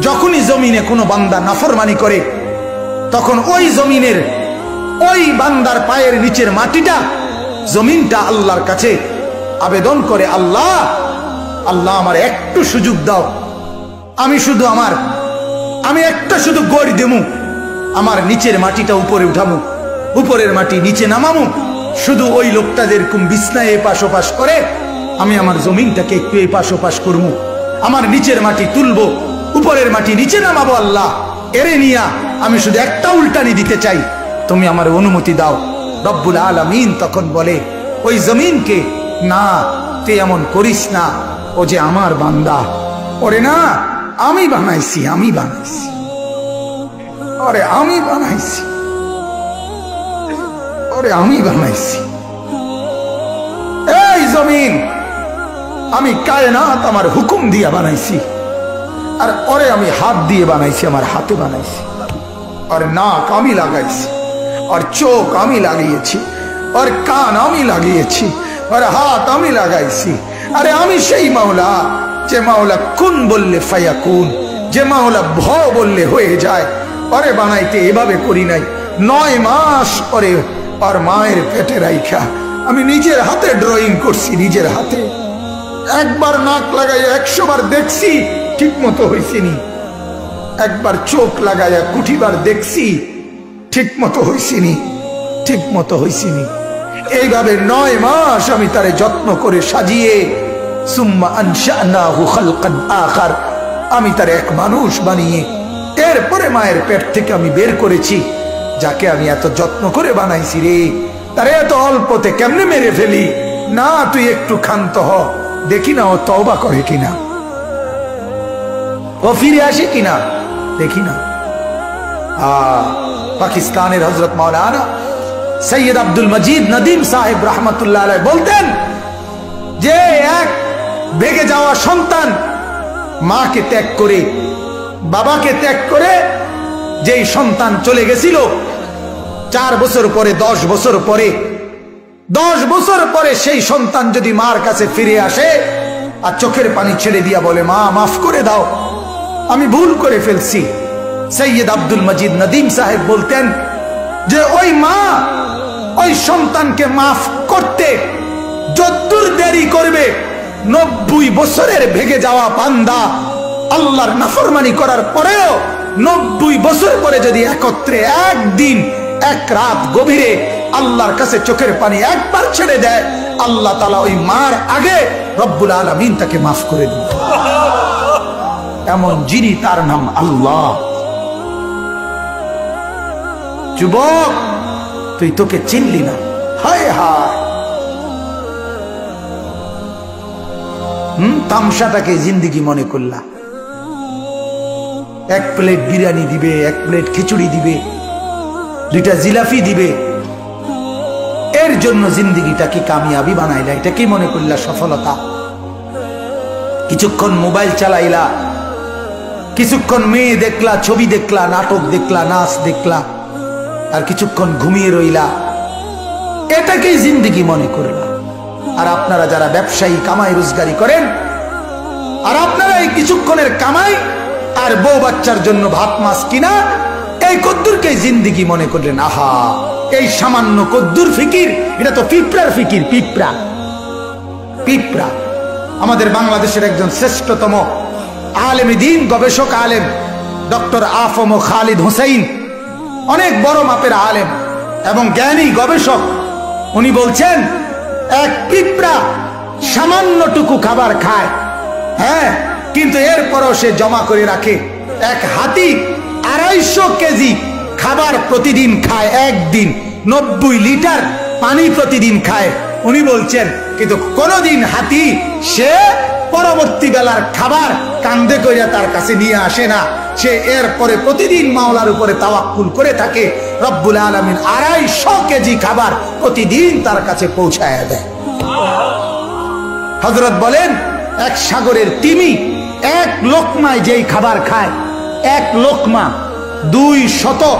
যখনই জমিনে কোনো বান্দা নাফরমানি করে তখন ওই জমিনের ওই বান্দার পায়ের নিচের মাটিটা জমিনটা আল্লাহর কাছে আবেদন করে, আল্লাহ আল্লাহ আমার একটু সুযোগ দাও, আমি একটা শুধু গড় দেমু, আমার নিচের মাটিটা উপরে উঠামু, উপরের মাটি নিচে নামামু, শুধু ওই লোকটা যেরকম বিছনায় এপাশ ওপাশ করে আমি আমার জমিনটাকে একটু এপাশ ওপাশ করবো, আমার নিচের মাটি তুলবো, উপরের মাটি নিচে নামাবো, আল্লাহ এরে নিয়া আমি শুধু একটা উল্টানি দিতে চাই, তুমি আমার অনুমতি দাও। রব্বুল আলামিন তখন বলে ওই জমিনকে, না তুই এমন করিস না, ও যে আমার বান্দা, ওরে না আমি বানাইছি, ওরে আমি বানাইছি। এই জমিন আমি কায়নাত আমার হুকুম দিয়ে বানাইছি, আর ওরে আমি হাত দিয়ে বানাইছি, আমার হাতে বানাইছি, আর নাক আমি লাগাইছি, আর চোখ আমি লাগিয়েছি, আর কান আমি লাগিয়েছি, আর হাত আমি লাগাইছি। আরে আমি সেই মাওলা যে মাওলা কুন বললে ফায়াকুন, যে মাওলা ভ বললে হয়ে যায়। ওরে বানাইতে এভাবে করি নাই, 9 মাস পরে আর মায়ের পেটে রাইখা আমি নিজের হাতে ড্রয়িং করছি, নিজের হাতে একবার নাক লাগাই 100 বার দেখছি, ঠিক মতো হয়েছিনি, একবার চোখ লাগাইয়া কুঠিবার দেখছি, ঠিক মতো হয়েছিনি। এইভাবে 9 মাস আমি তারে যত্ন করে সাজিয়ে, সুম্মা আনশানাহু খালকান আখার, আমি তারে এক মানুষ বানিয়ে এরপরে মায়ের পেট থেকে আমি বের করেছি। যাকে আমি এত যত্ন করে বানাইছি রে, তারে এত অল্পতে কেমনে মেরে ফেলি? না তুই একটু ক্ষান্ত হ, দেখি না ও তওবা করে কিনা, ও ফিরে আসে কিনা, দেখি না। পাকিস্তানের হযরত মাওলানা সৈয়দ আব্দুল মজিদ নদীম সাহেব রহমতুল্লাহ আলাইহি বলতেন যে এক ভেগে যাওয়া সন্তান মাকে ত্যাগ করে, বাবাকে ত্যাগ করে যেই সন্তান চলে গেছিল, 4 বছর পরে 10 বছর পরে 10 বছর পরে সেই সন্তান যদি মার কাছে ফিরে আসে আর চোখের পানি ছেড়ে দিয়া বলে, মা মাফ করে দাও, আমি ভুল করে ফেলছি, সৈয়দ আব্দুল মজিদ নদীম সাহেব বলতেন যে ওই মা ওই সন্তানকে মাফ করতে যতদূর দেরি করবে, 90 বছরের ভেগে যাওয়া বান্দা আল্লাহর নাফরমানি করার পরেও 90 বছর পরে যদি একত্রে একদিন এক রাত গভীরে আল্লাহর কাছে চোখের পানি একবার ছেড়ে দেয়, আল্লাহ তাআলা ওই মার আগে রব্বুল আলামিন তাকে মাফ করে দিন। এমন যিনি, তার নাম আল্লাহ। যুবক তুই তোকে চিনলি না, হায় হায়, তামসাটাকে জিন্দেগি মনে করলা। 1 প্লেট বিরিয়ানি দিবে, 1 প্লেট খিচুড়ি দিবে, 2টা জিলাপি দিবে, এর জন্য জিন্দেগিটাকে কামিয়াবি বানাইলা, এটা কি মনে করলা সফলতা? কিছুক্ষণ মোবাইল চালাইলা, কিছুক্ষণ মেয়ে দেখলা, ছবি দেখলা, নাটক দেখলা, নাচ দেখলা, আর কিছুক্ষণ ঘুমিয়ে রইলা, এটাকেই জিন্দেগি মনে করলা। আর আপনারা যারা ব্যবসায়ী কামাই রোজগারি করেন, আর আপনারা এই কিছুক্ষণের কামাই আর বউ বাচ্চার জন্য ভাত মাছ কিনা, এই কদ্দুরকে জিন্দেগি মনে করলেন। আহা, এই সামান্য কদ্দুর ফিকির, এটা তো পিঁপড়ার ফিকির, পিঁপড়া। আমাদের বাংলাদেশের একজন শ্রেষ্ঠতম আলেম দ্বীন, গবেষক আলেম ডক্টর আফম খালিদ হোসেন, অনেক বড় মাপের আলেম এবং জ্ঞানী গবেষক, উনি বলছেন এক পিঁপড়া সামান্যটুকু খাবার খায়, হ্যাঁ, কিন্তু এরপরও সে জমা করে রাখে। এক হাতি 250 কেজি খাবার প্রতিদিন খায়, একদিন 90 লিটার পানি প্রতিদিন খায়। উনি বলছেন কিন্তু কোনদিন হাতি সে পরবর্তী বেলার খাবার কান্দে কইরা তার কাছে নিয়ে আসে না, সে এরপরে প্রতিদিন মাওলার উপরে তাওয়াক্কুল করে থাকে। রব্বুল আলামিন 250 কেজি খাবার প্রতিদিন তার কাছে পৌঁছায় দেয়। হযরত বলেন এক সাগরের তিমি 1 লোকমায় যেই খাবার খায়, 1 লোকমা 200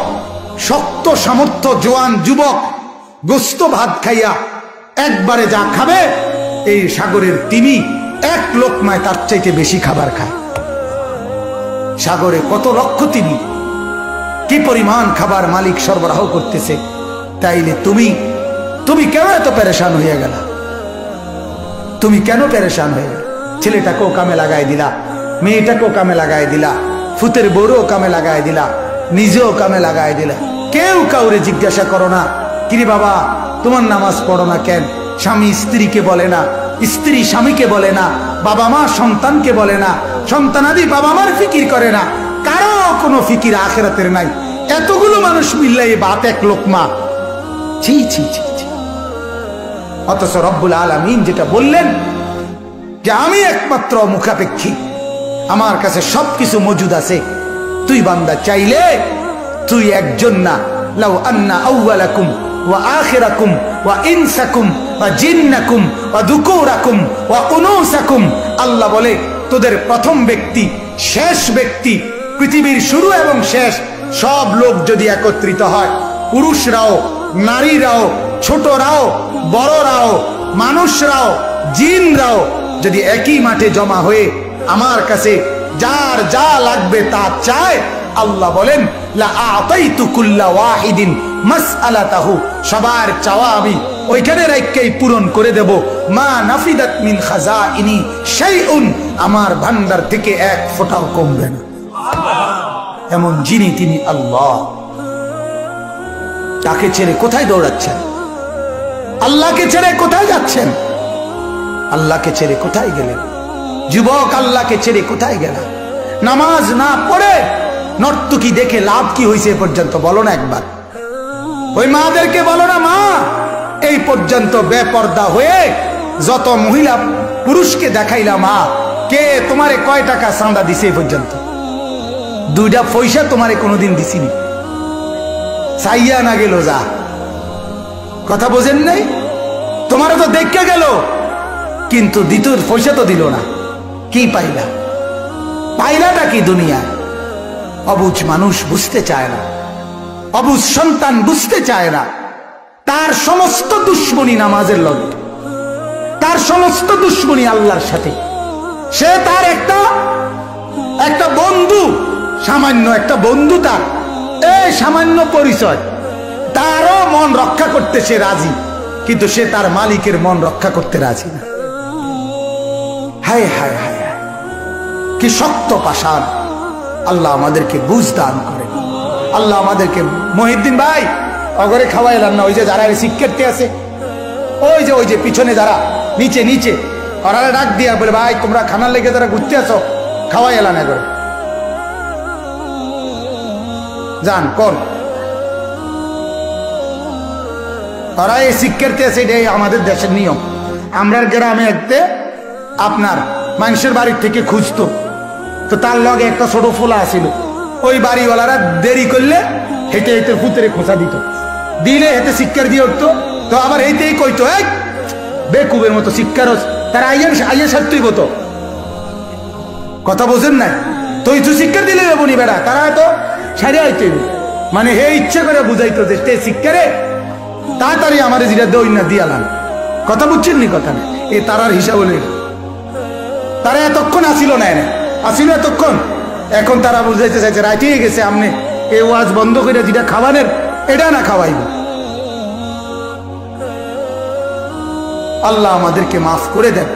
শক্ত সামর্থ্য জোয়ান যুবক গোস্ত ভাত খাইয়া একবারে যা খাবে, এই সাগরের তিমি 1 লোকমায় তার চাইতে বেশি খাবার খায়। সাগরে কত লক্ষ তিমি, কি পরিমাণ খাবার মালিক সরবরাহ করতেছে। তাইলে তুমি কেন এত পেরেশান হয়ে গেল? তুমি কেন পেরেশান হয়ে গেল? ছেলেটাকেও কামে লাগাই দিলা, মেয়েটাকেও কামে লাগাই দিলা, ফুতের বউরও কামে লাগাই দিলা, নিজেও কামে লাগাই দিলা। কেউ কাউরে জিজ্ঞাসা করো না, কিরে বাবা তোমার নামাজ পড়ো না কেন? স্বামী স্ত্রীকে বলে না, স্ত্রী স্বামীকে বলে না, বাবা মা সন্তানকে বলে না, সন্তানাদি বাবা মার ফিকির করে না, কারো কোনো ফিকির আখিরাতের নাই। এতগুলো মানুষ মিললে বাত এক লোকমা, ছি ছি ছি ছি। অথচ রব্বুল আলামিন যেটা বললেন যে আমি একমাত্র মুখাপেক্ষী, আমার কাছে সবকিছু মজুদ আছে। তুই বান্দা চাইলে তুই একজন না, লাউ আন্না আউওয়ালাকুম ওয়া আখিরাকুম ওয়া ইনসাকুম ওয়া জিন্নাকুম ওয়া যুকুরাকুম ওয়া উনুসাকুম, আল্লাহ বলে তোদের প্রথম ব্যক্তি, শেষ ব্যক্তি, পৃথিবীর শুরু এবং শেষ সব লোক যদি একত্রিত হয়, পুরুষরাও নারীরাও, ছোটরাও বড়রাও, মানুষরাও জিনরাও যদি একই মাঠে জমা হয়ে আমার কাছে যার যা লাগবে তা চায়, আল্লাহ বলেন লা আতাইতু কুল্লা ওয়াহিদিন মাসআলাতাহু, সবার চাওয়া আমি ওইখানে রাখকেই পূরণ করে দেব। মা নাফিদাত মিন খাজাইনি শাইউন, আমার ভান্ডার থেকে এক ফোঁটাও কমবে না। এমন যিনি তিনি আল্লাহ। তাকে ছেড়ে কোথায় দৌড়াচ্ছেন? আল্লাহকে ছেড়ে কোথায় যাচ্ছেন? আল্লাহকে ছেড়ে কোথায় গেলেন? যুবক আল্লাহকে ছেড়ে কোথায় গেল? নামাজ না পড়ে নর্তকী দেখে লাভ কি হয়েছে পর্যন্ত বলো না একবার। ওই মাদেরকে বলো না, মা এই পর্যন্ত বেপর্দা হয়ে যত মহিলা পুরুষকে দেখাইলা, মা কে তোমারে কয় টাকা চাঁদা দিছে এই পর্যন্ত? দুইটা পয়সা তোমারে কোনোদিন দিছিনি, চাইয়া না গেল যা। কথা বোঝেন নাই? তোমারে তো দেখে গেল, কিন্তু দ্বিতীয় পয়সা তো দিল না। কি পাইলা? পাইলাটা কি দুনিয়া? অবুঝ মানুষ বুঝতে চায় না, অবুঝ সন্তান বুঝতে চায় না। তার সমস্ত দুশ্মনী নামাজের লগে, তার সমস্ত দুশ্মনী আল্লাহর সাথে। সে তার একটা বন্ধু, সামান্য একটা বন্ধু, তার এই সামান্য পরিচয়, তারও মন রক্ষা করতে সে রাজি, কিন্তু সে তার মালিকের মন রক্ষা করতে রাজি না। হায় হায় হায়, কি শক্ত পাষাণ। আল্লাহ আমাদেরকে বুঝ দান করে। আল্লাহ আমাদেরকে, মহিউদ্দিন ভাই অগরে খাওয়াইলাম না, ওই যে যারা শিক্ষার্থী আছে, ওই যে পিছনে যারা নিচে নিচে, ওরা ডাক দিয়া বলে, ভাই তোমরা খানার লেগে যারা ঘুরতে আসো, খাওয়াই এলাম এগরে যান কোন। ওরা এই শিক্ষার্থী আছে, এটাই আমাদের দেশের নিয়ম। আমরা গ্রামে একতে আপনার মানুষের বাড়ির থেকে খুঁজতো, তো তার লগে একটা ছোট ফোলা আসিল, ওই বাড়িওয়ালারা দেরি করলে হেঁটে হেঁটে ভূতের খোঁচা দিত, দিলে হেঁটে শিক্ষার দিয়ে উঠতো, তো আবার হেঁটেই কইতো এক বেকুবের মতো শিক্ষার, তারা আইয়া সারতেই হতো। কথা বোঝেন না? তো এই শিক্ষা দিলে বনি বেড়া, তারা তো সারিয়া হইতে, মানে হে ইচ্ছে করে বুঝাইতো যে শিক্ষারে তাড়াতাড়ি আমার যেটা দই না দিয়ালাম। কথা বুঝছেন নি? কথা না, এ তারার হিসাব হলে তারা এতক্ষণ আসিল না, আসিল এতক্ষণ, এখন তারা বুঝাইতে চাইছে রাইতেই গেছে, আপনি এই ওয়াজ বন্ধ করে যেটা খাওয়ানের এটা না খাওয়াইব। আল্লাহ আমাদেরকে মাফ করে দেন।